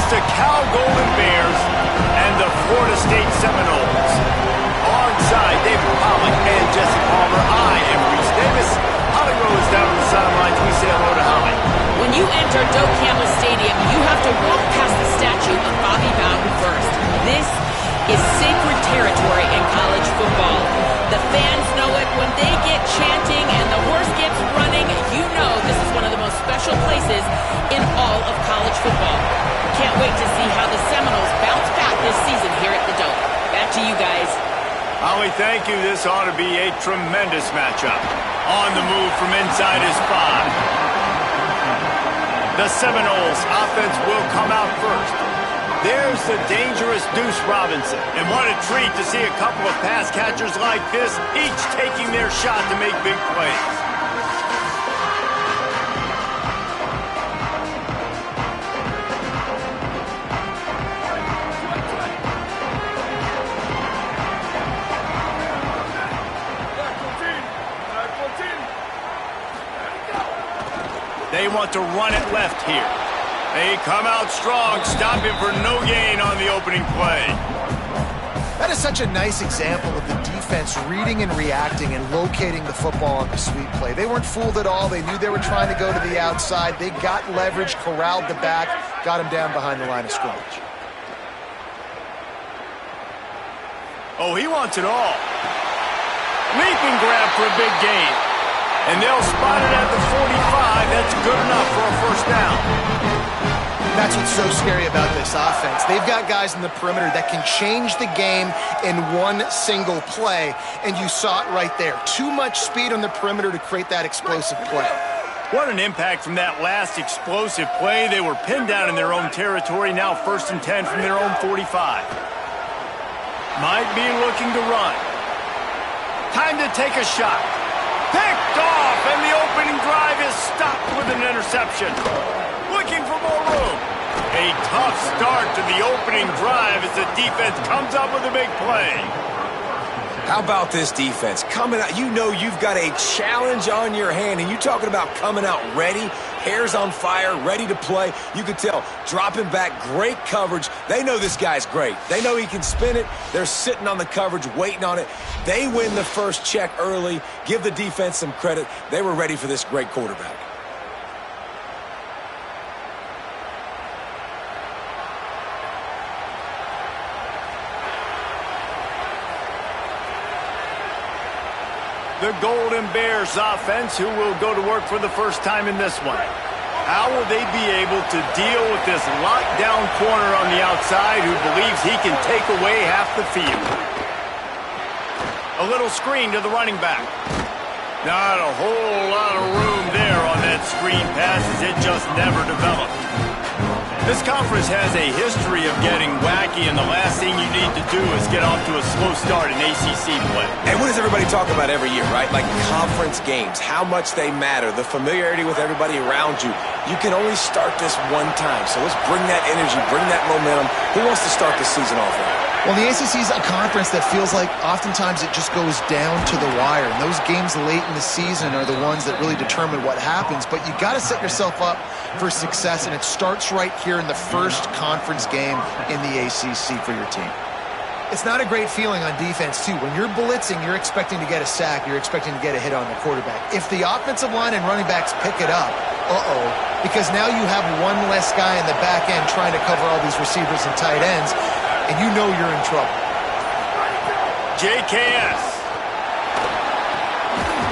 the Cal Golden Bears and the Florida State Seminoles. Alongside David Pollack and Jesse Palmer, I am Reese Davis. Holly Rose down on the sidelines. We say hello to Holly. When you enter Doak Campbell Stadium, you have to walk past the statue of Bobby Bowden first. This is sacred territory in college football. The fans know it. When they get chanting and the horse gets running, you know this is one of the most special places in all of college football. Can't wait to see how the Seminoles bounce back this season here at the Doak. Back to you guys. Holly, thank you. This ought to be a tremendous matchup. On the move from inside his 5. The Seminoles offense will come out first. There's the dangerous Deuce Robinson. And what a treat to see a couple of pass catchers like this, each taking their shot to make big plays. They want to run it left here. They come out strong, stopping for no gain on the opening play. That is such a nice example of the defense reading and reacting and locating the football on the sweep play. They weren't fooled at all. They knew they were trying to go to the outside. They got leverage, corralled the back, got him down behind the line of scrimmage. Oh, he wants it all. Leaping grab for a big gain. And they'll spot it at the 45. That's good enough for a first down. That's what's so scary about this offense. They've got guys in the perimeter that can change the game in one single play, and you saw it right there. Too much speed on the perimeter to create that explosive play. What an impact from that last explosive play. They were pinned down in their own territory, now 1st and 10 from their own 45. Might be looking to run. Time to take a shot. Picked off, and the opening drive is stopped with an interception. Looking for more room. A tough start to the opening drive as the defense comes up with a big play. How about this defense? Coming out, you know you've got a challenge on your hand, and you're talking about coming out ready, hair's on fire, ready to play. You can tell, dropping back, great coverage. They know this guy's great. They know he can spin it. They're sitting on the coverage, waiting on it. They win the first check early. Give the defense some credit. They were ready for this great quarterback. The Golden Bears offense, who will go to work for the first time in this one. How will they be able to deal with this lockdown corner on the outside who believes he can take away half the field? A little screen to the running back. Not a whole lot of room there on that screen pass as it just never developed. This conference has a history of getting wacky, and the last thing you need to do is get off to a slow start in ACC play. And what does everybody talk about every year, right? Like conference games, how much they matter, the familiarity with everybody around you. You can only start this one time, so let's bring that energy, bring that momentum. Who wants to start the season off right? Well, the ACC is a conference that feels like oftentimes it just goes down to the wire. And those games late in the season are the ones that really determine what happens. But you got to set yourself up for success, and it starts right here in the first conference game in the ACC for your team. It's not a great feeling on defense, too. When you're blitzing, you're expecting to get a sack. You're expecting to get a hit on the quarterback. If the offensive line and running backs pick it up, because now you have one less guy in the back end trying to cover all these receivers and tight ends, and you know you're in trouble. JKS.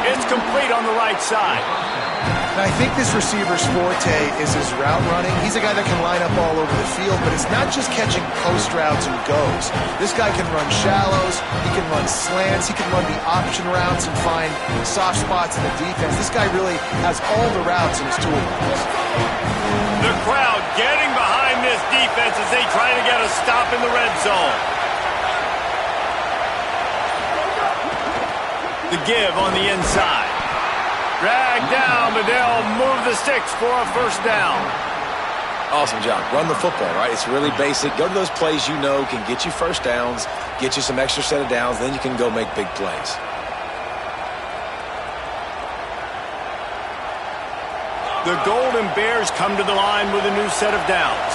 It's complete on the right side. Now, I think this receiver's forte is his route running. He's a guy that can line up all over the field, but it's not just catching post routes and goes. This guy can run shallows, he can run slants, he can run the option routes and find soft spots in the defense. This guy really has all the routes in his toolbox. The crowd getting behind this defense as they try to get a stop in the red zone. The give on the inside. Drag down, but they'll move the sticks for a first down. Awesome job. Run the football, right? It's really basic. Go to those plays you know can get you first downs, get you some extra set of downs, then you can go make big plays. The Golden Bears come to the line with a new set of downs.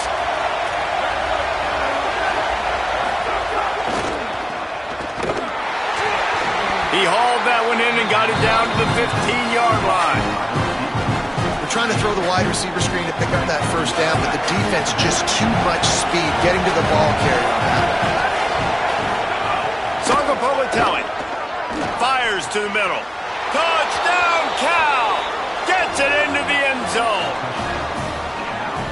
got it down to the 15-yard line. We're trying to throw the wide receiver screen to pick up that first down, but the defense just too much speed getting to the ball carrier on that. Sangapovatelli fires to the middle. Touchdown, Cal! Gets it into the end zone.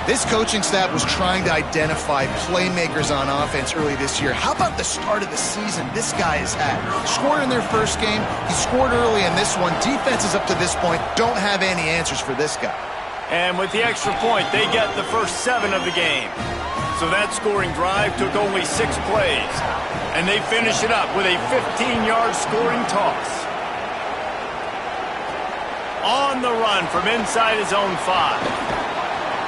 This coaching staff was trying to identify playmakers on offense early this year. How about the start of the season this guy has had? Scored in their first game. He scored early in this one. Defenses up to this point don't have any answers for this guy. And with the extra point, they get the first 7 of the game. So that scoring drive took only 6 plays. And they finish it up with a 15-yard scoring toss. On the run from inside his own 5.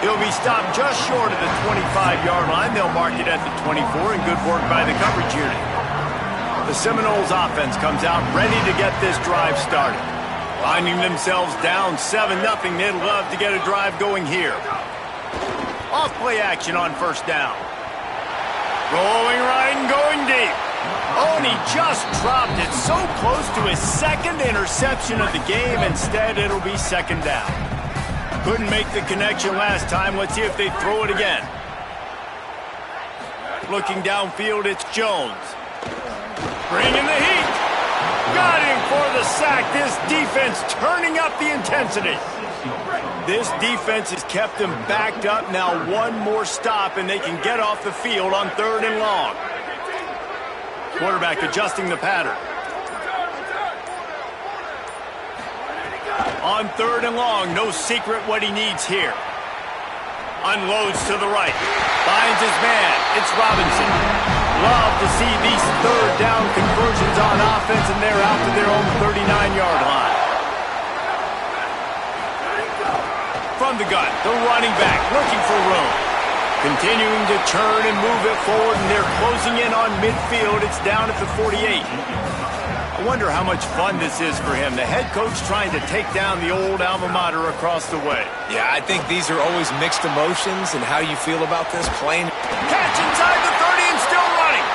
He'll be stopped just short of the 25-yard line. They'll mark it at the 24, and good work by the coverage unit. The Seminoles offense comes out ready to get this drive started. Finding themselves down 7-0, they'd love to get a drive going here. Off play action on first down. Rolling right and going deep. Oh, and he just dropped it so close to his second interception of the game. Instead, it'll be second down. Couldn't make the connection last time. Let's see if they throw it again. Looking downfield, it's Jones. Bringing the heat. Got him for the sack. This defense turning up the intensity. This defense has them backed up. Now one more stop, and they can get off the field on 3rd and long. Quarterback adjusting the pattern. On 3rd and long, no secret what he needs here. Unloads to the right. Finds his man. It's Robinson. Love to see these 3rd down conversions on offense, and they're out to their own 39-yard line. From the gun, the running back looking for room. Continuing to turn and move it forward, and they're closing in on midfield. It's down at the 48. I wonder how much fun this is for him. The head coach trying to take down the old alma mater across the way. Yeah, I think these are always mixed emotions, and how you feel about this playing. Catch inside the 30 and still running.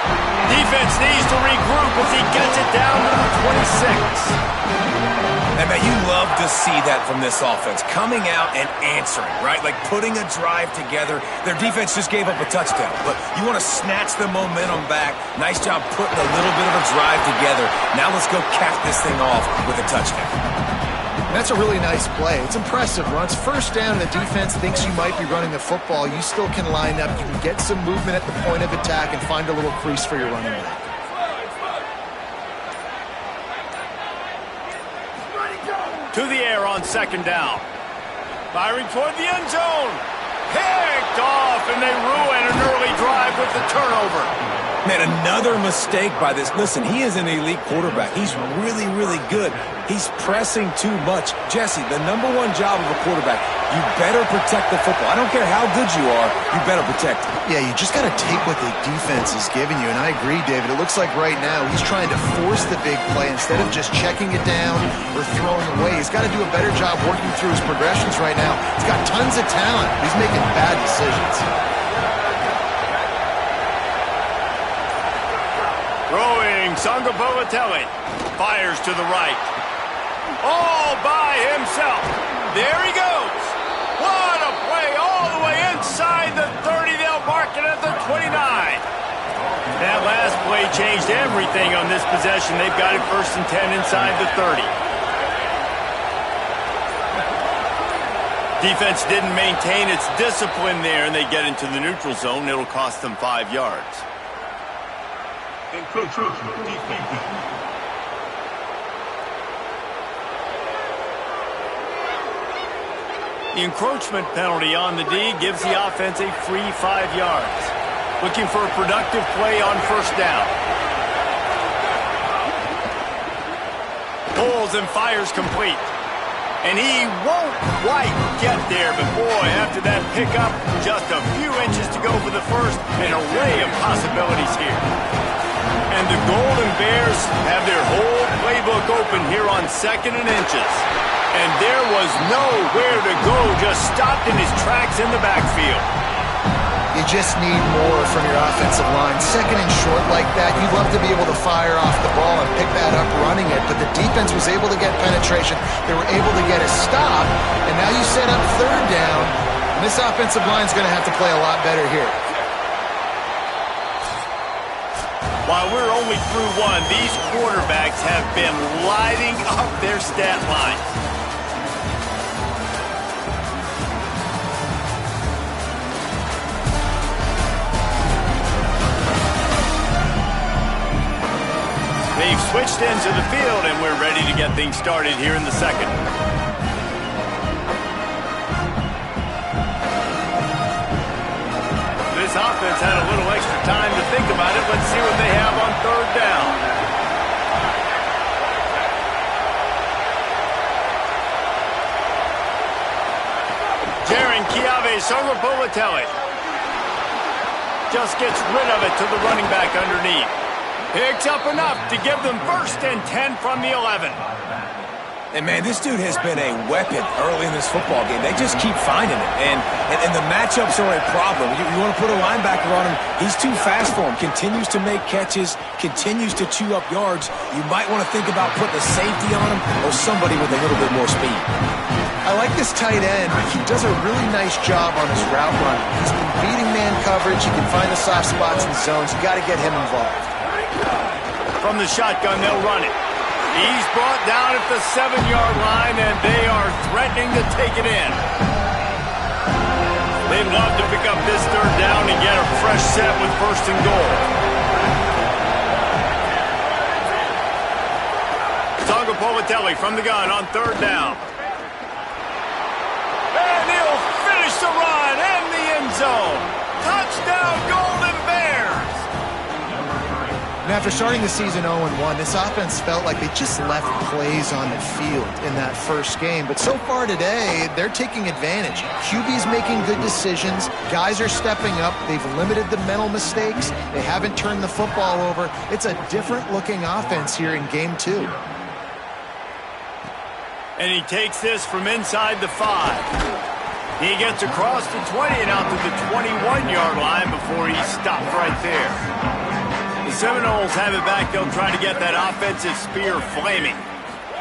Defense needs to regroup as he gets it down to the 26. And man, you love to see that from this offense. Coming out and answering, right? Like putting a drive together. Their defense just gave up a touchdown, but you want to snatch the momentum back. Nice job putting a little bit of a drive together. Now let's go cap this thing off with a touchdown. That's a really nice play. It's impressive. Once first down, the defense thinks you might be running the football. You still can line up. You can get some movement at the point of attack and find a little crease for your running back. To the air on 2nd down. Firing toward the end zone. Picked off, and they ruin an early drive with the turnover. Man, another mistake by this. Listen, he is an elite quarterback. He's really, really good. He's pressing too much. Jesse, the #1 job of a quarterback, you better protect the football. I don't care how good you are, you better protect it. Yeah, you just got to take what the defense is giving you, and I agree, David. It looks like right now he's trying to force the big play instead of just checking it down or throwing away. He's got to do a better job working through his progressions right now. He's got tons of talent. He's making bad decisions. Throwing, Sangapovatelli fires to the right. All by himself. There he goes. What a play all the way inside the 30. They'll mark it at the 29. That last play changed everything on this possession. They've got it 1st and 10 inside the 30. Defense didn't maintain its discipline there, and they get into the neutral zone. It'll cost them 5 yards. The encroachment penalty on the D gives the offense a free 5 yards. Looking for a productive play on 1st down. Pulls and fires complete. And he won't quite get there, but boy, after that pickup, just a few inches to go for the first, an array of possibilities here. And the Golden Bears have their whole playbook open here on 2nd and inches. And there was nowhere to go, just stopped in his tracks in the backfield. You just need more from your offensive line. Second and short like that, you'd love to be able to fire off the ball and pick that up running it, but the defense was able to get penetration. They were able to get a stop, and now you set up third down, and this offensive line is going to have to play a lot better here. While we're only through one, these quarterbacks have been lighting up their stat lines. They've switched into the field, and we're ready to get things started here in the second. This offense had a little extra time to think about it. Let's see what they have on third down. Jaron Keave-Sogopolatelli just gets rid of it to the running back underneath. Picks up enough to give them 1st and 10 from the 11. And, man, this dude has been a weapon early in this football game. They just keep finding it. And the matchups are a problem. You want to put a linebacker on him, he's too fast for him. Continues to make catches, continues to chew up yards. You might want to think about putting a safety on him or somebody with a little bit more speed. I like this tight end. He does a really nice job on his route run. He's been beating man coverage. He can find the soft spots in the zones. You got to get him involved. From the shotgun, they'll run it. He's brought down at the 7-yard line, and they are threatening to take it in. They'd love to pick up this third down and get a fresh set with 1st and goal. Sogopolatelli from the gun on third down. And he'll finish the run in the end zone. Touchdown, Golden Bears! And after starting the season 0-1, this offense felt like they just left plays on the field in that first game. But so far today, they're taking advantage. QB's making good decisions. Guys are stepping up. They've limited the mental mistakes. They haven't turned the football over. It's a different-looking offense here in Game 2. And he takes this from inside the 5. He gets across the 20 and out to the 21-yard line before he's stopped right there. The Seminoles have it back. They'll try to get that offensive spear flaming.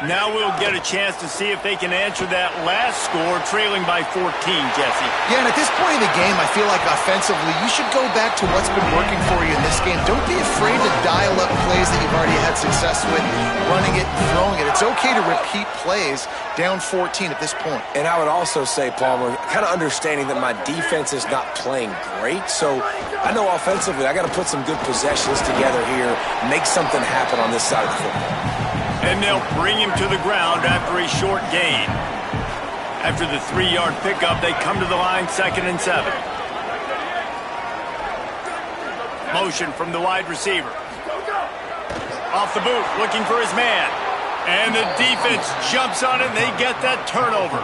Now we'll get a chance to see if they can answer that last score, trailing by 14, Jesse. Yeah, and at this point in the game, I feel like offensively, you should go back to what's been working for you in this game. Don't be afraid to dial up plays that you've already had success with, running it and throwing it. It's okay to repeat plays down 14 at this point. And I would also say, Palmer, kind of understanding that my defense is not playing great, so I know offensively I got to put some good possessions together here, make something happen on this side of the football. And they'll bring him to the ground after a short gain. After the 3-yard pickup, they come to the line 2nd and 7. Motion from the wide receiver. Off the boot, looking for his man. And the defense jumps on it, and they get that turnover.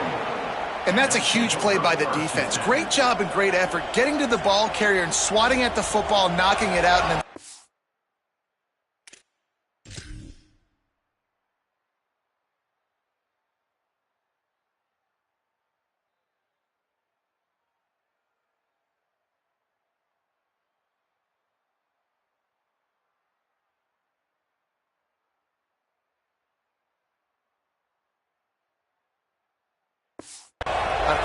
And that's a huge play by the defense. Great job and great effort getting to the ball carrier and swatting at the football, knocking it out, and then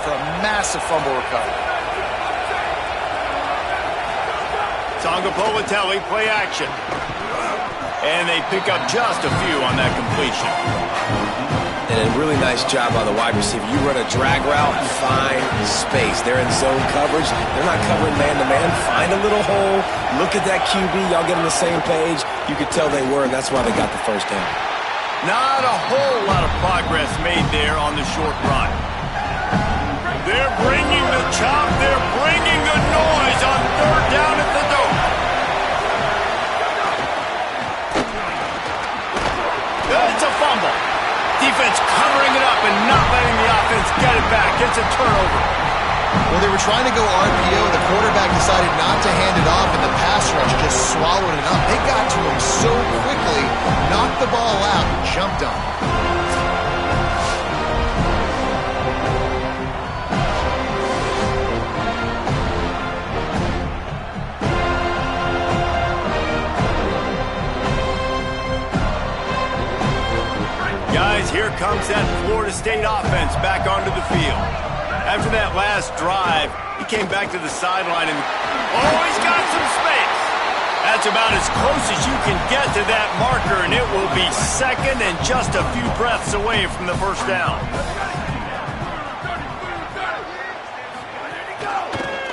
for a massive fumble recovery. Sogopolatelli play action. And they pick up just a few on that completion. And a really nice job by the wide receiver. You run a drag route, find space. They're in zone coverage. They're not covering man-to-man. Find a little hole. Look at that QB. Y'all get on the same page. You could tell they were, and that's why they got the first down. Not a whole lot of progress made there on the short run. They're bringing the chop. They're bringing the noise on third down at the Doak. It's a fumble. Defense covering it up and not letting the offense get it back. It's a turnover. Well, they were trying to go RPO. The quarterback decided not to hand it off, and the pass rush just swallowed it up. They got to him so quickly, knocked the ball out, and jumped on him. comes that Florida State offense back onto the field. After that last drive, he came back to the sideline and, oh, he's got some space. That's about as close as you can get to that marker, and it will be second and just a few breaths away from the first down.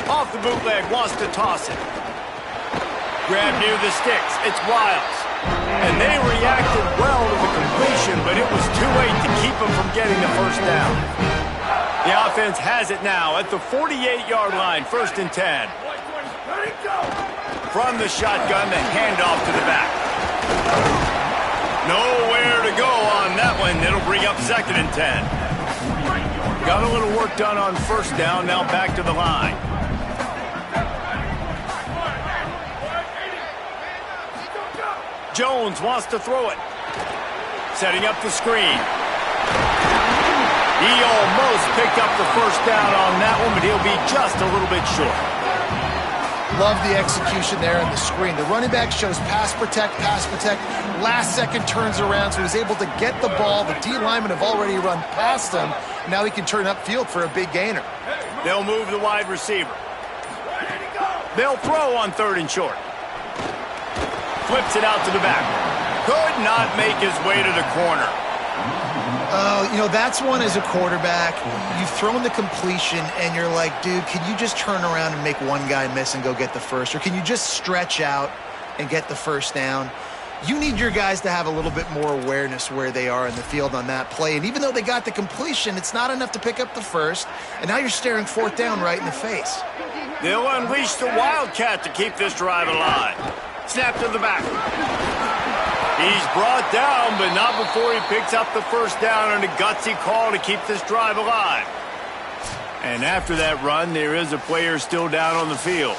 Off the bootleg, wants to toss it. Grab near the sticks. It's Wiles. And they reacted well to the completion, but it was too late to keep them from getting the first down. The offense has it now at the 48-yard line, 1st and 10. From the shotgun, the handoff to the back. Nowhere to go on that one. It'll bring up 2nd and 10. Got a little work done on first down, now back to the line. Jones wants to throw it. Setting up the screen. He almost picked up the first down on that one, but he'll be just a little bit short. Love the execution there on the screen. The running back shows pass protect. Last second turns around, so he's able to get the ball. The D linemen have already run past him. Now he can turn upfield for a big gainer. They'll move the wide receiver. They'll throw on 3rd and short. Flips it out to the back. Could not make his way to the corner. Oh, you know, that's one as a quarterback. You've thrown the completion, and you're like, dude, can you just turn around and make one guy miss and go get the first? Or can you just stretch out and get the first down? You need your guys to have a little bit more awareness where they are in the field on that play. And even though they got the completion, it's not enough to pick up the first. And now you're staring 4th down right in the face. They'll unleash the Wildcat to keep this drive alive. Snap to the back. He's brought down, but not before he picks up the first down on a gutsy call to keep this drive alive. And after that run, there is a player still down on the field.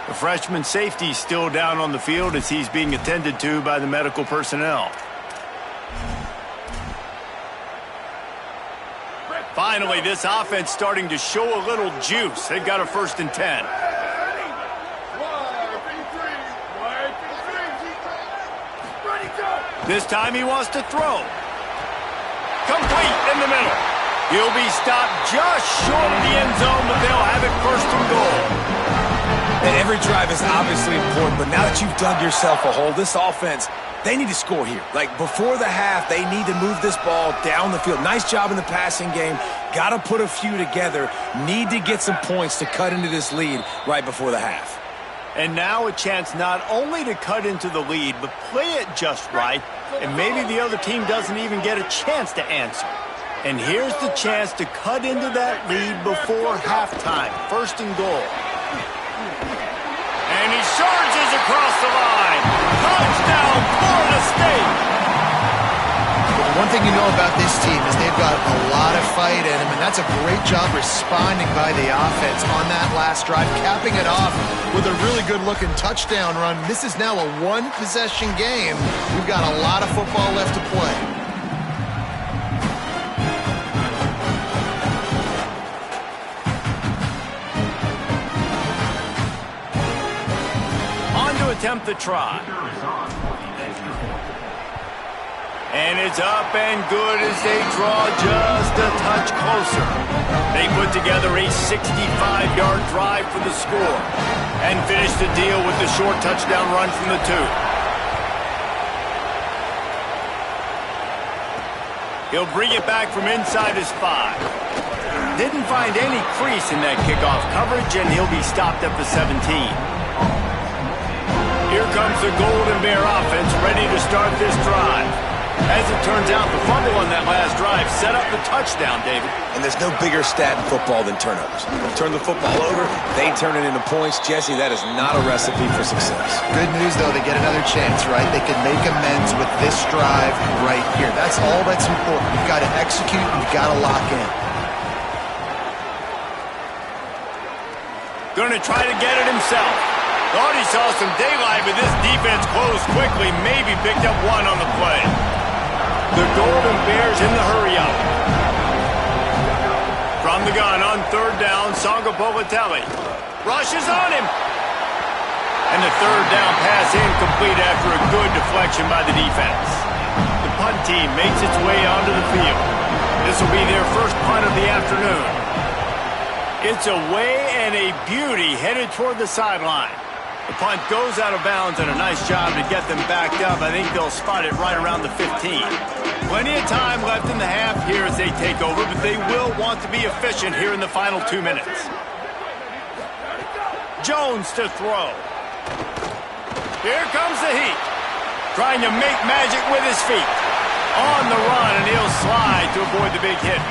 The freshman safety still down on the field as he's being attended to by the medical personnel. Finally, this offense starting to show a little juice. They've got a 1st and 10. This time he wants to throw. Complete in the middle. He'll be stopped just short of the end zone, but they'll have it 1st and goal. And every drive is obviously important, but now that you've dug yourself a hole, this offense, they need to score here. Like, before the half, they need to move this ball down the field. Nice job in the passing game. Got to put a few together. Need to get some points to cut into this lead right before the half. And now a chance not only to cut into the lead, but play it just right, and maybe the other team doesn't even get a chance to answer. And here's the chance to cut into that lead before halftime. 1st and goal. And he surges across the line. Touchdown, Florida State! One thing you know about this team is they've got a lot of fight in them, and that's a great job responding by the offense on that last drive, capping it off with a really good-looking touchdown run. This is now a one-possession game. We've got a lot of football left to play. On to attempt the try. And it's up and good as they draw just a touch closer. They put together a 65-yard drive for the score and finish the deal with the short touchdown run from the 2. He'll bring it back from inside his 5. Didn't find any crease in that kickoff coverage, and he'll be stopped at the 17. Here comes the Golden Bear offense ready to start this drive. As it turns out, the fumble on that last drive set up the touchdown, David. And there's no bigger stat in football than turnovers. You turn the football over, they turn it into points. Jesse, that is not a recipe for success. Good news, though, they get another chance, right? They can make amends with this drive right here. That's all that's important. You've got to execute, and you've got to lock in. Going to try to get it himself. Thought he saw some daylight, but this defense closed quickly. Maybe picked up one on the play. The Golden Bears in the hurry-up. From the gun on 3rd down, Songa Politelli rushes on him. And the 3rd down pass incomplete after a good deflection by the defense. The punt team makes its way onto the field. This will be their first punt of the afternoon. It's away and a beauty headed toward the sideline. The punt goes out of bounds, and a nice job to get them backed up. I think they'll spot it right around the 15. Plenty of time left in the half here as they take over, but they will want to be efficient here in the final 2 minutes. Jones to throw. Here comes the Heat. Trying to make magic with his feet. On the run, and he'll slide to avoid the big hit.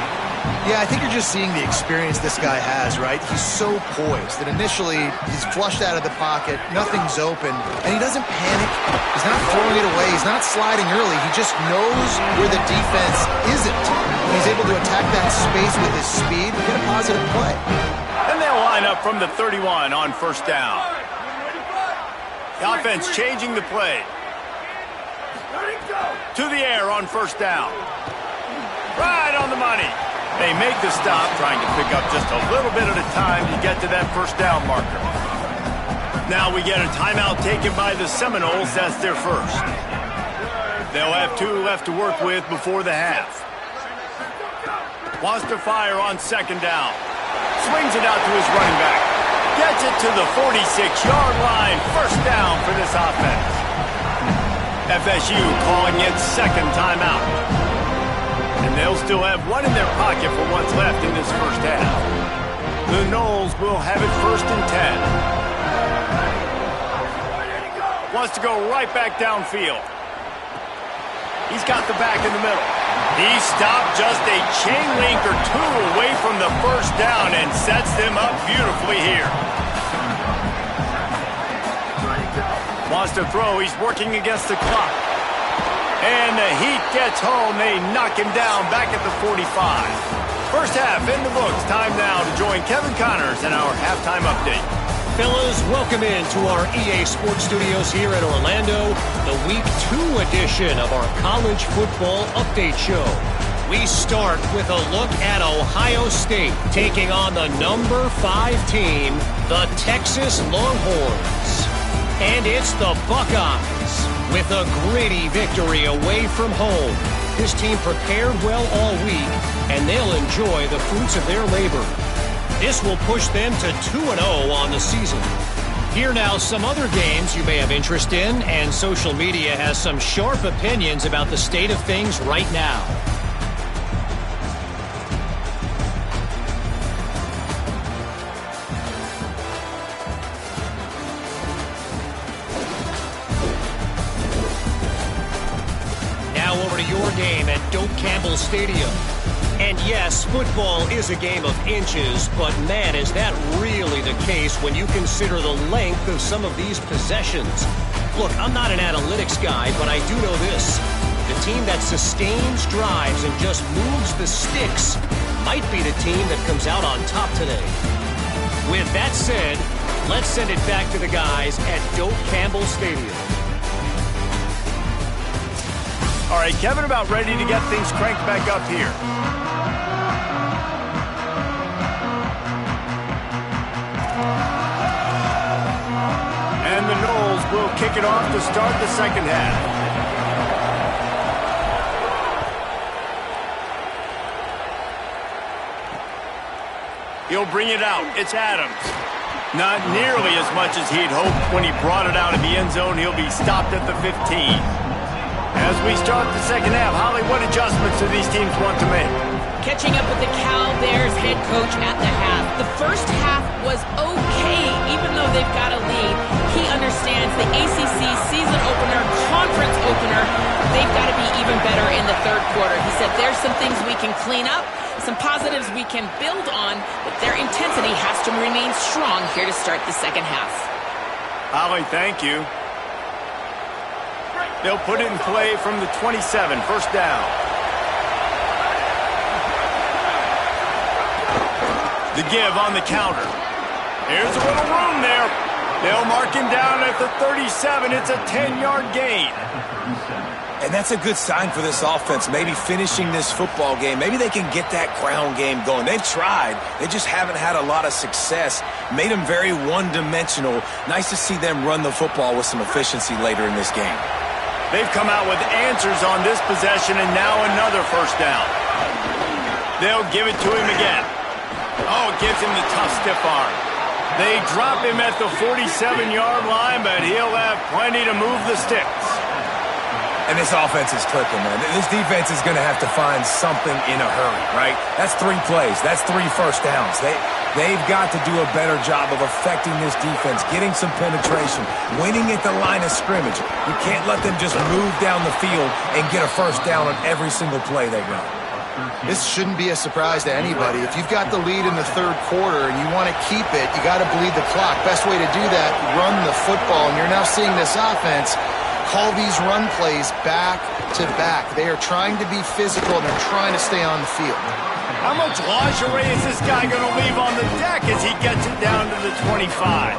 Yeah, I think you're just seeing the experience this guy has, right? He's so poised that initially he's flushed out of the pocket, nothing's open, and he doesn't panic. He's not throwing it away. He's not sliding early. He just knows where the defense isn't. He's able to attack that space with his speed and get a positive play. And they'll line up from the 31 on first down. The offense changing the play. To the air on first down. Right on the money. They make the stop, trying to pick up just a little bit at a time to get to that first down marker. Now we get a timeout taken by the Seminoles. That's their first. They'll have 2 left to work with before the half. Wants to fire on second down. Swings it out to his running back. Gets it to the 46-yard line. First down for this offense. FSU calling it second timeout. And they'll still have one in their pocket for what's left in this first half. The Noles will have it first and 10. Wants to go right back downfield. He's got the back in the middle. He stopped just a chain link or 2 away from the first down and sets them up beautifully here. Wants to throw. He's working against the clock. And the Heat gets home. They knock him down back at the 45. First half in the books. Time now to join Kevin Connors in our halftime update. Fellas, welcome into our EA Sports Studios here in Orlando, the Week 2 edition of our college football update show. We start with a look at Ohio State taking on the number 5 team, the Texas Longhorns. And it's the Buckeyes with a gritty victory away from home. This team prepared well all week, and they'll enjoy the fruits of their labor. This will push them to 2-0 on the season. Here now some other games you may have interest in, and social media has some sharp opinions about the state of things right now. Game at Doak Campbell Stadium. And yes, football is a game of inches, but man, is that really the case when you consider the length of some of these possessions. Look, I'm not an analytics guy, but I do know this. The team that sustains drives and just moves the sticks might be the team that comes out on top today. With that said, let's send it back to the guys at Doak Campbell Stadium. All right, Kevin, about ready to get things cranked back up here. And the Noles will kick it off to start the second half. He'll bring it out. It's Adams. Not nearly as much as he'd hoped when he brought it out in the end zone. He'll be stopped at the 15. As we start the second half, Holly, what adjustments do these teams want to make? Catching up with the Cal Bears head coach at the half. The first half was okay, even though they've got a lead. He understands the ACC season opener, conference opener. They've got to be even better in the third quarter. He said there's some things we can clean up, some positives we can build on, but their intensity has to remain strong here to start the second half. Holly, thank you. They'll put it in play from the 27, first down. The give on the counter. Here's a little room there. They'll mark him down at the 37. It's a 10-yard gain. And that's a good sign for this offense, maybe finishing this football game. Maybe they can get that ground game going. They've tried. They just haven't had a lot of success. Made them very one-dimensional. Nice to see them run the football with some efficiency later in this game. They've come out with answers on this possession, and now another first down. They'll give it to him again. Oh, it gives him the tough stiff arm. They drop him at the 47-yard line, but he'll have plenty to move the sticks. And this offense is clicking, man. This defense is going to have to find something in a hurry, right? That's 3 plays. That's 3 first downs. They've got to do a better job of affecting this defense, getting some penetration, winning at the line of scrimmage. You can't let them just move down the field and get a first down on every single play they run. This shouldn't be a surprise to anybody. If you've got the lead in the third quarter and you want to keep it, you got to bleed the clock. Best way to do that, run the football. And you're now seeing this offense call these run plays back to back. They are trying to be physical, and they're trying to stay on the field. How much lingerie is this guy going to leave on the deck as he gets it down to the 25?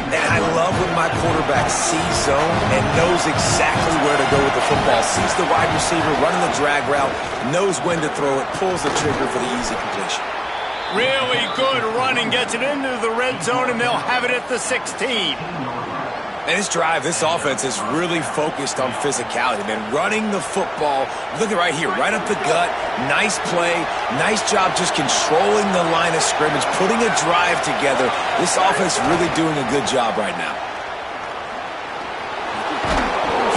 And I love when my quarterback sees zone and knows exactly where to go with the football. Sees the wide receiver running the drag route, knows when to throw it, pulls the trigger for the easy completion. Really good running, gets it into the red zone, and they'll have it at the 16. And this drive, this offense is really focused on physicality, man. Running the football, look at right here, right up the gut. Nice play, nice job just controlling the line of scrimmage, putting a drive together. This offense really doing a good job right now.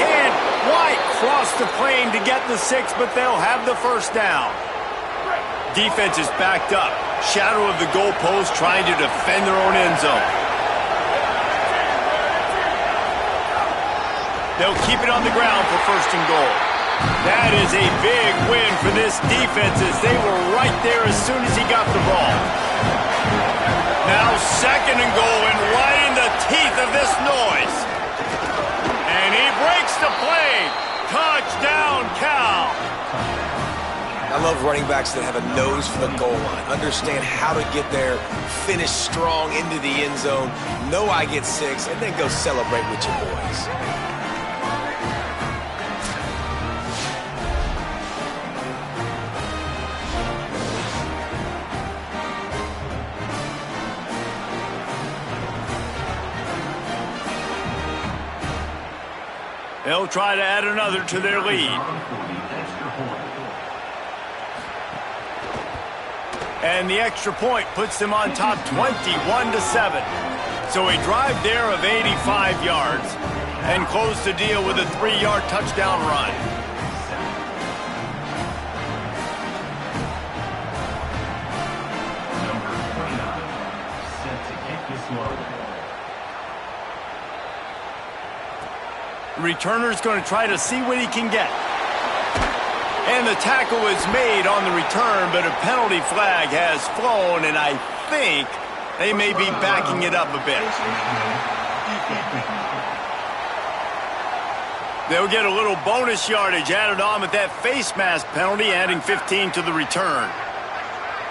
Can't quite cross the plane to get the 6, but they'll have the first down. Defense is backed up. Shadow of the goalpost trying to defend their own end zone. They'll keep it on the ground for first and goal. That is a big win for this defense as they were right there as soon as he got the ball. Now second and goal and right in the teeth of this noise. And he breaks the play. Touchdown, Cal. I love running backs that have a nose for the goal line, understand how to get there, finish strong into the end zone, know I get 6, and then go celebrate with your boys. They'll try to add another to their lead. And the extra point puts them on top 21-7. So a drive there of 85 yards and close the deal with a 3-yard touchdown run. The returner's going to try to see what he can get. And the tackle is made on the return, but a penalty flag has flown, and I think they may be backing it up a bit. They'll get a little bonus yardage added on with that face mask penalty, adding 15 to the return.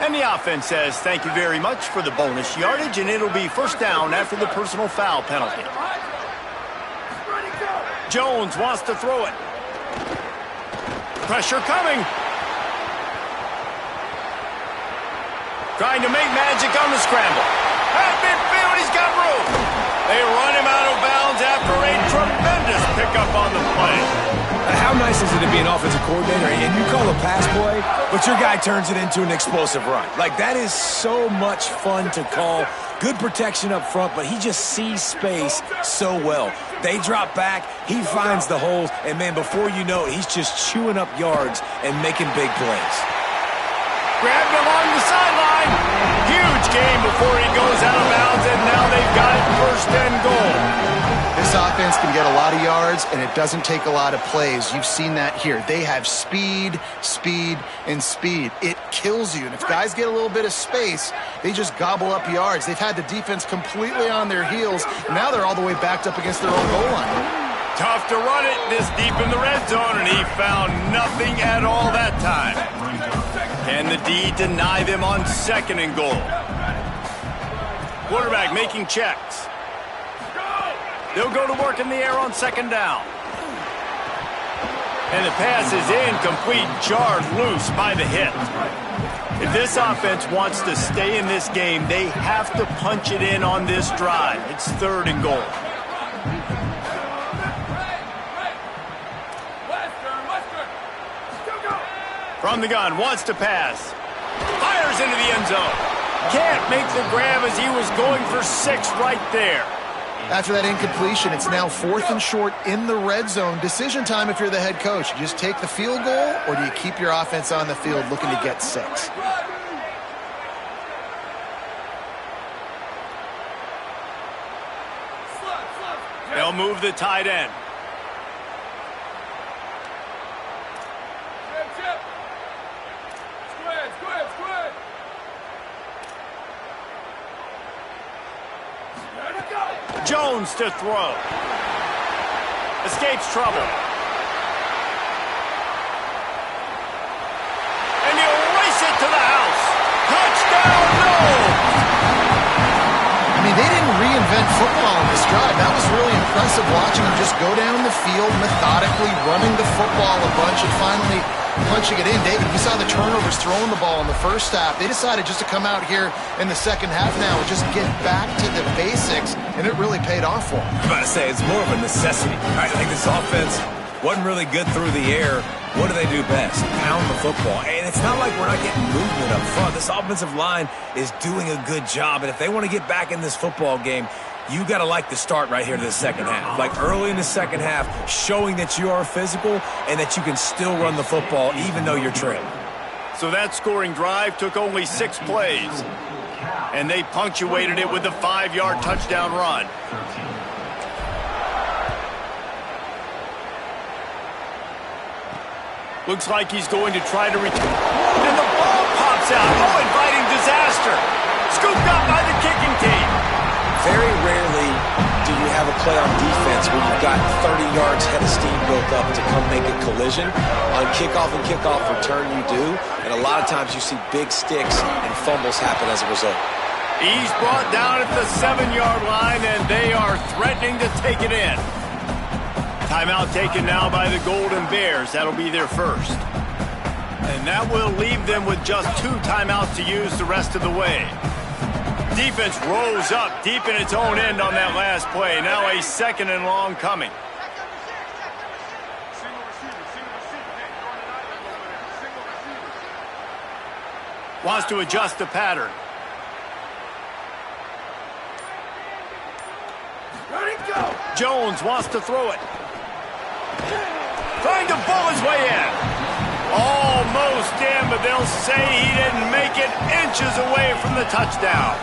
And the offense says thank you very much for the bonus yardage, and it'll be first down after the personal foul penalty. Jones wants to throw it. Pressure coming. Trying to make magic on the scramble. At midfield, he's got room. They run him out of bounds after a tremendous pickup on the play. How nice is it to be an offensive coordinator and you call a pass play, but your guy turns it into an explosive run? Like, that is so much fun to call. Good protection up front, but he just sees space so well. They drop back, he finds the holes, and man, before you know it, he's just chewing up yards and making big plays. Grabbed along the sideline. Huge game before he goes out of bounds, and now they've got it first and goal. This offense can get a lot of yards, and it doesn't take a lot of plays. You've seen that here. They have speed, speed, and speed. It kills you. And if guys get a little bit of space, they just gobble up yards. They've had the defense completely on their heels, and now they're all the way backed up against their own goal line. Tough to run it this deep in the red zone, and he found nothing at all that time. Can the D deny them on second and goal? Quarterback making checks. They'll go to work in the air on second down. And the pass is incomplete, jarred loose by the hit. If this offense wants to stay in this game, they have to punch it in on this drive. It's third and goal. From the gun, wants to pass. Fires into the end zone. Can't make the grab as he was going for 6 right there. After that incompletion, it's now 4th and short in the red zone. Decision time if you're the head coach. You just take the field goal, or do you keep your offense on the field looking to get 6? They'll move the tight end. Jones to throw. Escapes trouble. And he'll race it to the house. Touchdown, no! I mean, they didn't reinvent football in this drive. That was really impressive watching them just go down the field methodically, running the football a bunch, and finally punching it in. David, we saw the turnovers throwing the ball in the first half. They decided just to come out here in the second half now and just get back to the basics, and it really paid off for them. I'm about to say, it's more of a necessity, right? Like, this offense wasn't really good through the air. What do they do best? Pound the football. And it's not like we're not getting movement up front. This offensive line is doing a good job, and if they want to get back in this football game, you got to like the start right here to the second half. Like early in the second half, showing that you are physical and that you can still run the football even though you're trailing. So that scoring drive took only 6 plays, and they punctuated it with a 5-yard touchdown run. Looks like he's going to try to return. And the ball pops out. Oh, inviting disaster. Scooped up by the kicking team. Very rarely do you have a play on defense where you've got 30 yards head of steam built up to come make a collision. On kickoff and kickoff return, you do. And a lot of times you see big sticks and fumbles happen as a result. He's brought down at the 7-yard line, and they are threatening to take it in. Timeout taken now by the Golden Bears. That'll be their first. And that will leave them with just 2 timeouts to use the rest of the way. Defense rose up deep in its own end on that last play. Now a 2nd and long coming. Wants to adjust the pattern. Jones wants to throw it. Trying to pull his way in. Almost in, but they'll say he didn't make it, inches away from the touchdown.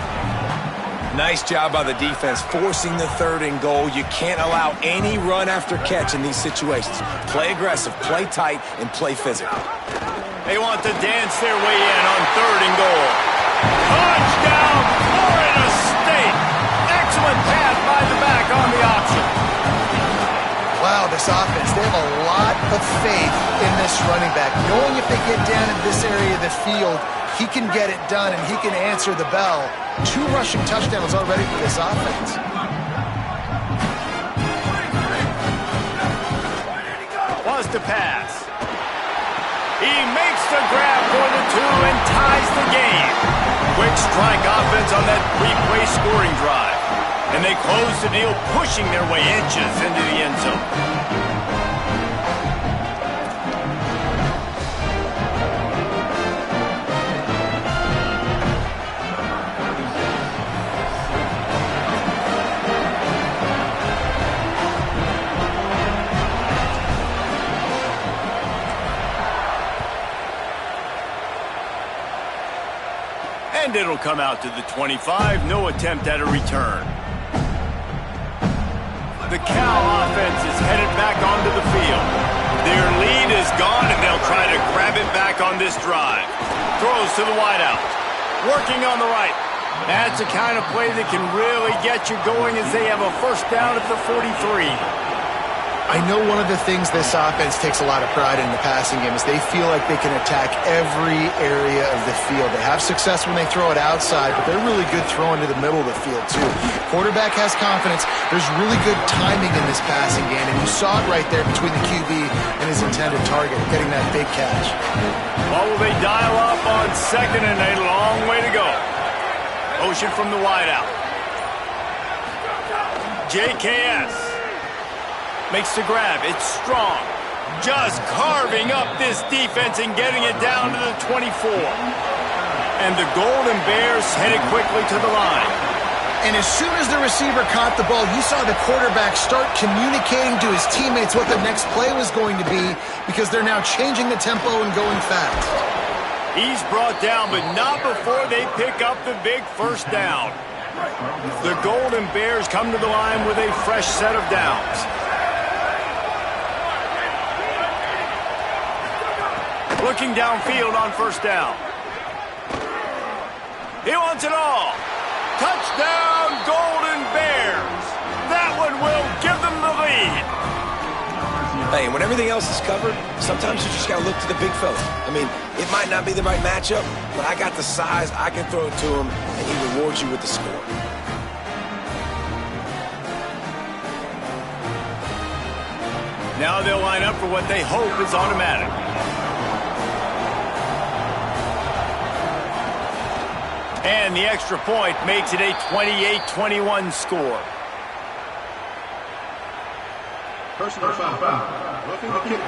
Nice job by the defense forcing the 3rd and goal. You can't allow any run after catch in these situations. Play aggressive, play tight, and play physical. They want to dance their way in on 3rd and goal. Touchdown, Florida State. Excellent pass by the back on the option. Wow, this offense, they have a lot of faith in this running back, knowing if they get down in this area of the field, he can get it done and he can answer the bell. 2 rushing touchdowns already for this offense. Wants to pass. He makes the grab for the 2 and ties the game. Quick strike offense on that 3-play scoring drive. And they close the deal, pushing their way inches into the end zone. And it'll come out to the 25. No attempt at a return. The Cal offense is headed back onto the field. Their lead is gone, and they'll try to grab it back on this drive. Throws to the wideout. Working on the right. That's the kind of play that can really get you going as they have a first down at the 43. I know one of the things this offense takes a lot of pride in the passing game is they feel like they can attack every area of the field. They have success when they throw it outside, but they're really good throwing to the middle of the field too. Quarterback has confidence. There's really good timing in this passing game, and you saw it right there between the QB and his intended target, getting that big catch. Well, will they dial up on 2nd and a long way to go? Motion from the wideout. JKS. Makes the grab. It's strong. Just carving up this defense and getting it down to the 24. And the Golden Bears headed quickly to the line. And as soon as the receiver caught the ball, you saw the quarterback start communicating to his teammates what the next play was going to be, because they're now changing the tempo and going fast. He's brought down, but not before they pick up the big first down. The Golden Bears come to the line with a fresh set of downs. Looking downfield on first down. He wants it all. Touchdown, Golden Bears. That one will give them the lead. Hey, when everything else is covered, sometimes you just got to look to the big fella. I mean, it might not be the right matchup, but I got the size, I can throw it to him, and he rewards you with the score. Now they'll line up for what they hope is automatic. And the extra point makes it a 28-21 score. Personal foul. Roughing the kicker.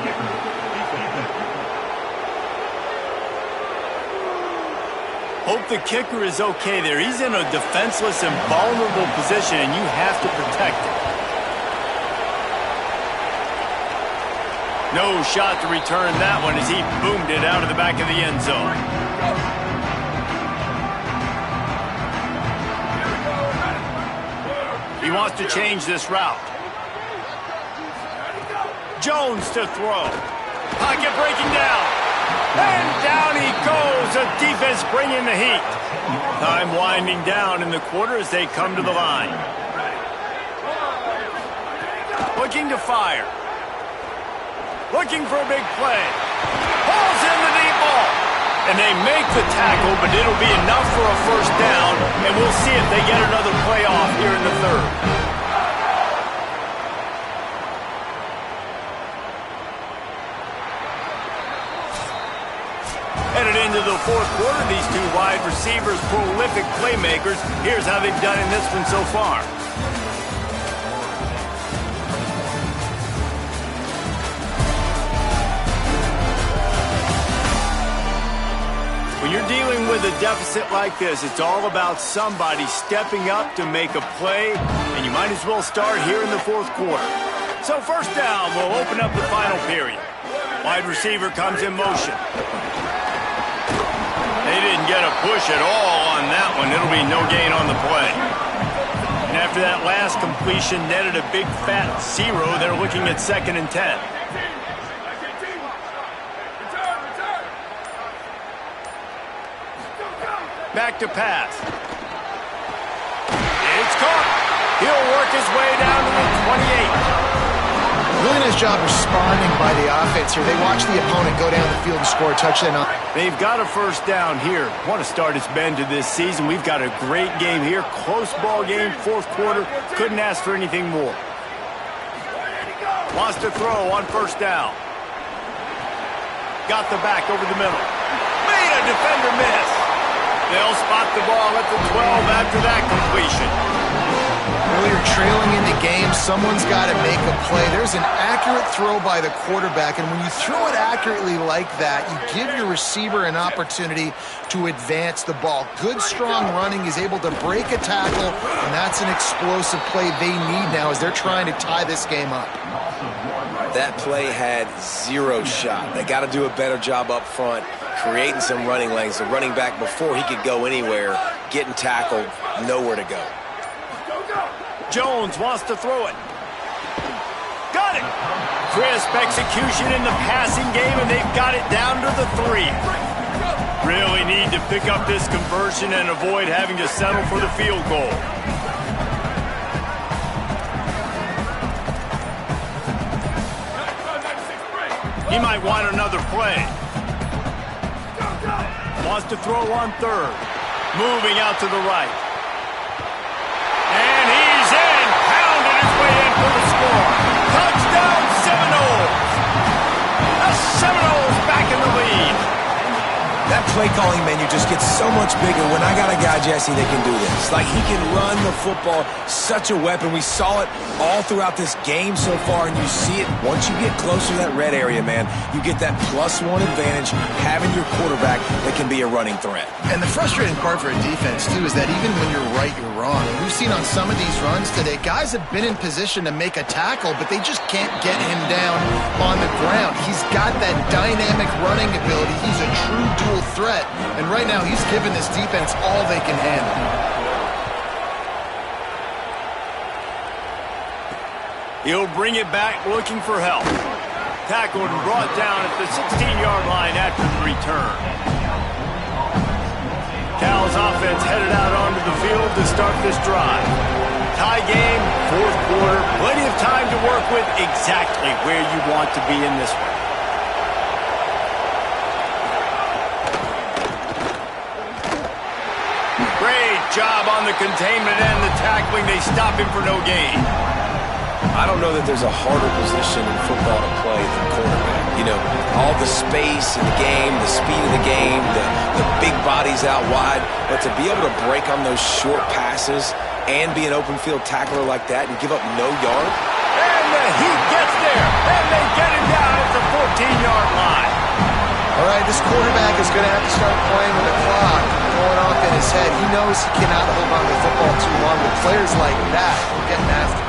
Hope the kicker is okay there. He's in a defenseless and vulnerable position, and you have to protect him. No shot to return that one as he boomed it out of the back of the end zone. He wants to change this route. Jones to throw. Pocket breaking down. And down he goes. The defense bringing the heat. Time winding down in the quarter as they come to the line. Looking to fire. Looking for a big play. Ball's in the deep ball. And they make the tackle, but it'll be enough for a first down, and we'll see if they get another play off here in the third. Headed into the fourth quarter, these two wide receivers, prolific playmakers. Here's how they've done in this one so far. When you're dealing with a deficit like this, it's all about somebody stepping up to make a play, and you might as well start here in the fourth quarter. So first down will open up the final period. Wide receiver comes in motion. They didn't get a push at all on that one. It'll be no gain on the play. And after that last completion netted a big fat 0, they're looking at 2nd and 10. Back to pass. It's caught. He'll work his way down to the 28. Really nice job responding by the offense here. They watch the opponent go down the field and score a touchdown. They've got a first down here. What a start it's been to this season. We've got a great game here. Close ball game, fourth quarter. Couldn't ask for anything more. Wants to throw on first down. Got the back over the middle. Made a defender miss. They'll spot the ball at the 12 after that completion. When you're trailing in the game, someone's got to make a play. There's an accurate throw by the quarterback, and when you throw it accurately like that, you give your receiver an opportunity to advance the ball. Good, strong running. He's able to break a tackle, and that's an explosive play they need now as they're trying to tie this game up. That play had 0 shot. They got to do a better job up front, creating some running lanes. The running back, before he could go anywhere, getting tackled, nowhere to go. Jones wants to throw it. Got it. Crisp execution in the passing game, and they've got it down to the 3. Really need to pick up this conversion and avoid having to settle for the field goal. He might want another play. Wants to throw on third. Moving out to the right. And he's in. Pounded his way in for the score. Touchdown, Seminoles. The Seminoles back in the lead. That play calling menu just gets so much bigger when I got a guy, Jesse, that can do this. Like, he can run the football, such a weapon. We saw it all throughout this game so far, and you see it once you get closer to that red area, man. You get that +1 advantage having your quarterback that can be a running threat. And the frustrating part for a defense, too, is that even when you're right, you're wrong. We've seen on some of these runs today, guys have been in position to make a tackle, but they just can't get him down on the ground. He's got that dynamic running ability. He's a true dual threat, and right now he's given this defense all they can handle. He'll bring it back looking for help. Tackled and brought down at the 16-yard line after the return. Cal's offense headed out onto the field to start this drive. Tie game, fourth quarter, plenty of time to work with, exactly where you want to be in this one. Great job on the containment and the tackling. They stop him for no gain. I don't know that there's a harder position in football to play than quarterback. You know, all the space in the game, the speed of the game, the big bodies out wide. But to be able to break on those short passes and be an open field tackler like that and give up no yard. And the heat gets there. And they get him down at the 14-yard line. All right, this quarterback is going to have to start playing with the clock going off in his head. He knows he cannot hold on to the football too long with players like that getting after him.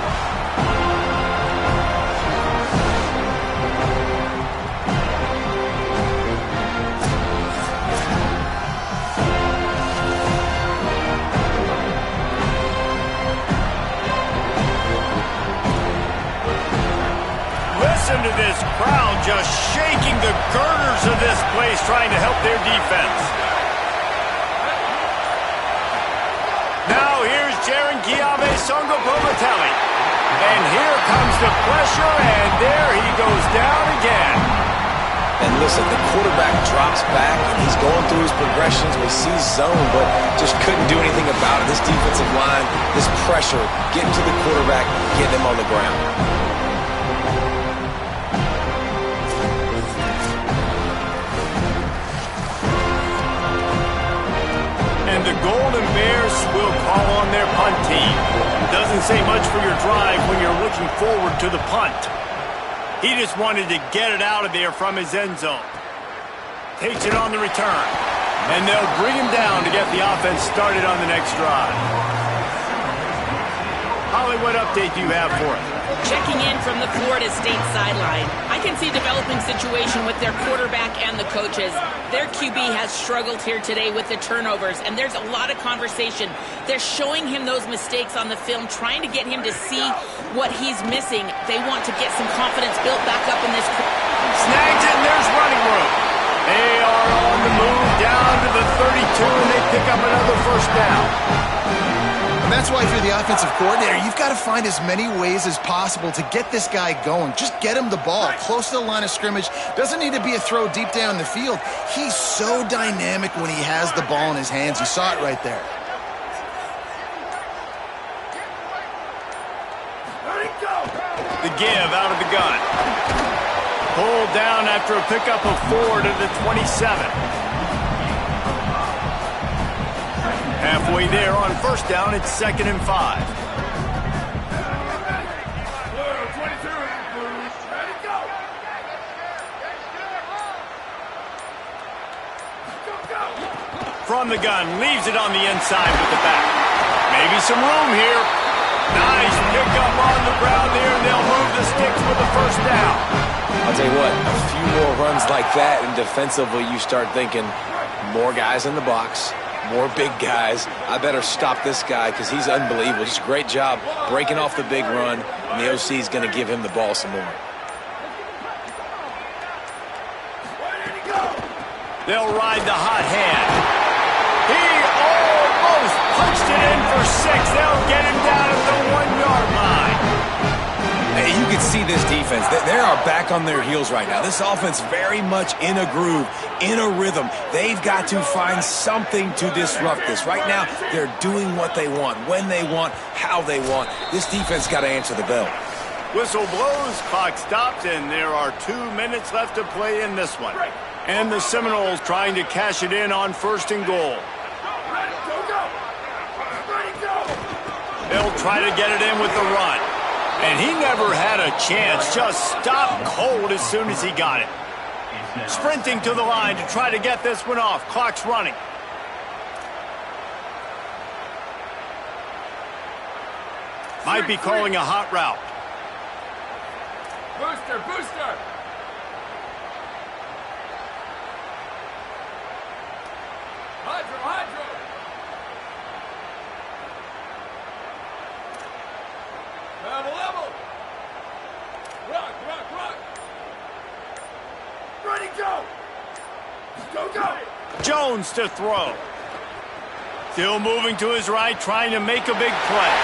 Listen to this crowd just shaking the girders of this place, trying to help their defense. Now here's Jaron Giave-Songopomatelli. And here comes the pressure, and there he goes down again. And listen, the quarterback drops back, and he's going through his progressions. We see zone, but just couldn't do anything about it. This defensive line, this pressure, getting to the quarterback, getting him on the ground. And the Golden Bears will call on their punt team. Doesn't say much for your drive when you're looking forward to the punt. He just wanted to get it out of there from his end zone. Takes it on the return. And they'll bring him down to get the offense started on the next drive. Holly, what update do you have for us? Checking in from the Florida State sideline. I can see a developing situation with their quarterback and the coaches. Their QB has struggled here today with the turnovers, and there's a lot of conversation. They're showing him those mistakes on the film, trying to get him to see what he's missing. They want to get some confidence built back up in this. Snags it, and there's running room. They are on the move down to the 32, and they pick up another first down. And that's why if you're the offensive coordinator, you've got to find as many ways as possible to get this guy going. Just get him the ball close to the line of scrimmage. Doesn't need to be a throw deep down the field. He's so dynamic when he has the ball in his hands. You saw it right there. The give out of the gun. Pulled down after a pickup of 4 to the 27. Halfway there on first down, it's 2nd and 5. From the gun, leaves it on the inside with the back. Maybe some room here. Nice pickup on the ground there, and they'll move the sticks with the first down. I'll tell you what, a few more runs like that, and defensively you start thinking more guys in the box. More big guys. I better stop this guy because he's unbelievable. Just a great job breaking off the big run, and the OC is going to give him the ball some more. They'll ride the hot hand. He almost punched it in for 6. They'll get him down at the 1-yard line. Hey, you can see this defense. They are back on their heels right now. This offense very much in a groove, in a rhythm. They've got to find something to disrupt this. Right now, they're doing what they want, when they want, how they want. This defense got to answer the bell. Whistle blows, clock stops, and there are 2 minutes left to play in this one. And the Seminoles trying to cash it in on 1st and goal. They'll try to get it in with the run. And he never had a chance. Just stopped cold as soon as he got it. Sprinting to the line to try to get this one off. Clock's running. Might be calling a hot route. Booster, booster! Hydro, hydro! Level, level! Rock, rock, rock! Ready, go! Go, go! Jones to throw. Still moving to his right, trying to make a big play.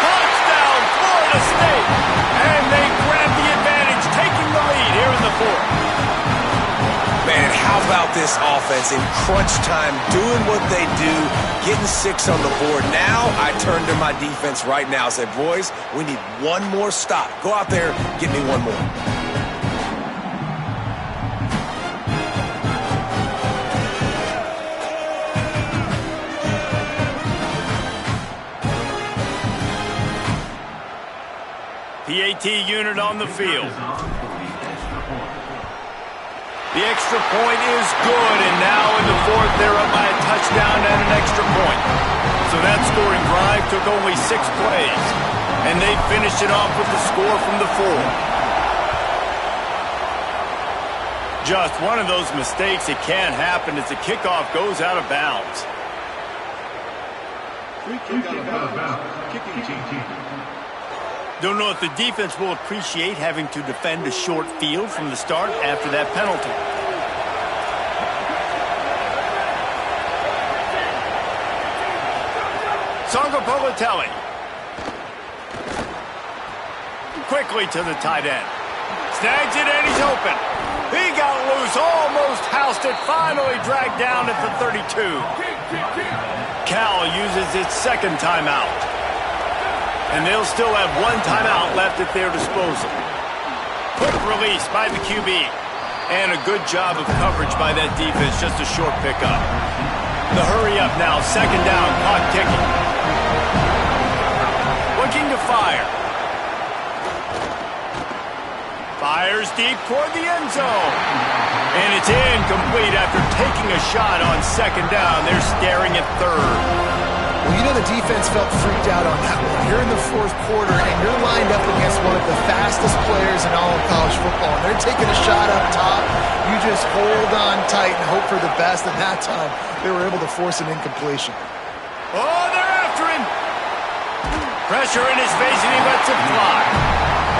Touchdown, Florida State! And they grab the advantage, taking the lead here in the 4th. Man, how about this offense in crunch time, doing what they do, getting 6 on the board. Now I turn to my defense right now and say, boys, we need one more stop. Go out there, get me one more. PAT unit on the field. The extra point is good, and now in the 4th, they're up by a touchdown and an extra point. So that scoring drive took only 6 plays, and they finished it off with the score from the 4. Just one of those mistakes that can't happen as the kickoff goes out of bounds. Free kick out of bounds. Kicking team. Don't know if the defense will appreciate having to defend a short field from the start after that penalty. Songo Politelli. Quickly to the tight end. Snags it and he's open. He got loose, almost housed it, finally dragged down at the 32. Cal uses its 2nd timeout. And they'll still have 1 timeout left at their disposal. Quick release by the QB. And a good job of coverage by that defense, just a short pickup. The hurry up now, 2nd down, clock ticking. Looking to fire. Fires deep toward the end zone. And it's incomplete after taking a shot on 2nd down. They're staring at 3rd. Well, you know the defense felt freaked out on that one. You're in the 4th quarter, and you're lined up against one of the fastest players in all of college football. And they're taking a shot up top. You just hold on tight and hope for the best. And that time, they were able to force an incompletion. Oh, they're after him. Pressure in his face, and he lets it fly.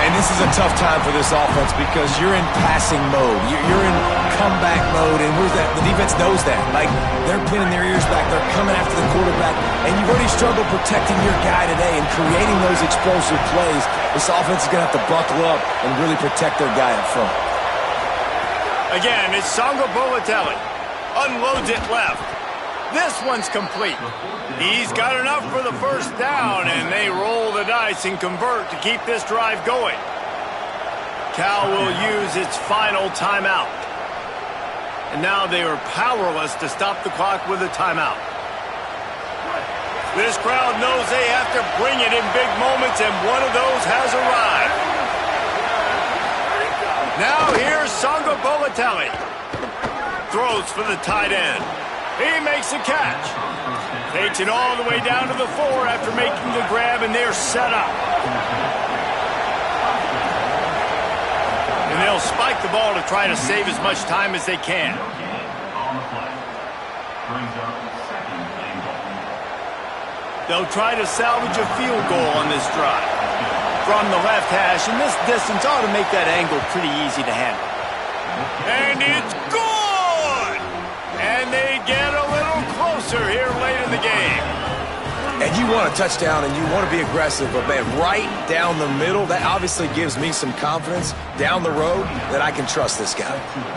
And this is a tough time for this offense because you're in passing mode. You're in comeback mode, and the defense knows that. Like, they're pinning their ears back. They're coming after the quarterback, and you've already struggled protecting your guy today and creating those explosive plays. This offense is going to have to buckle up and really protect their guy up front. Again, it's Songo Politelli. Unloads it left. This one's complete. He's got enough for the 1st down, and they roll the dice and convert to keep this drive going. Cal will use its final timeout. And now they are powerless to stop the clock with a timeout. This crowd knows they have to bring it in big moments, and one of those has arrived. Now here's Songo Politelli. Throws for the tight end. He makes a catch. Takes it all the way down to the 4 after making the grab, and they're set up. And they'll spike the ball to try to save as much time as they can. They'll try to salvage a field goal on this drive. From the left hash, and this distance ought to make that angle pretty easy to handle. And it's good! And they get a little closer here late in the game. And you want a touchdown and you want to be aggressive, but man, right down the middle, that obviously gives me some confidence down the road that I can trust this guy.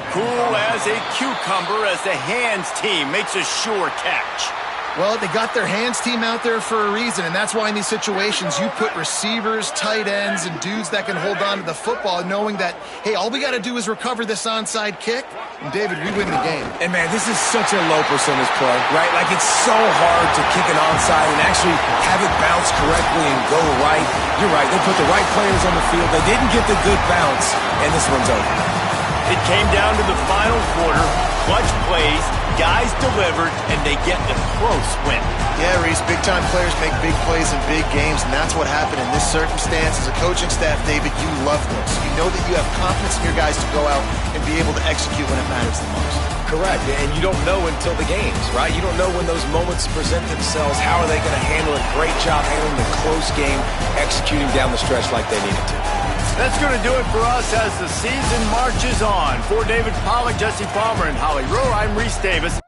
Cool as a cucumber as the hands team makes a sure catch. Well, they got their hands team out there for a reason, and that's why in these situations you put receivers, tight ends, and dudes that can hold on to the football, knowing that, hey, all we got to do is recover this onside kick, and David, we win the game. And man, this is such a low percentage play, right? Like, it's so hard to kick an onside and actually have it bounce correctly and go right. You're right, they put the right players on the field. They didn't get the good bounce, and this one's over. It came down to the final quarter. Clutch plays, guys delivered, and they get a close win. Yeah, Reese, big-time players make big plays in big games, and that's what happened in this circumstance. As a coaching staff, David, you love this. You know that you have confidence in your guys to go out and be able to execute when it matters the most. Correct, and you don't know until the games, right? You don't know when those moments present themselves. How are they going to handle it? Great job handling the close game, executing down the stretch like they needed to. That's going to do it for us as the season marches on. For David Pollack, Jesse Palmer, and Holly Rowe, I'm Reese Davis.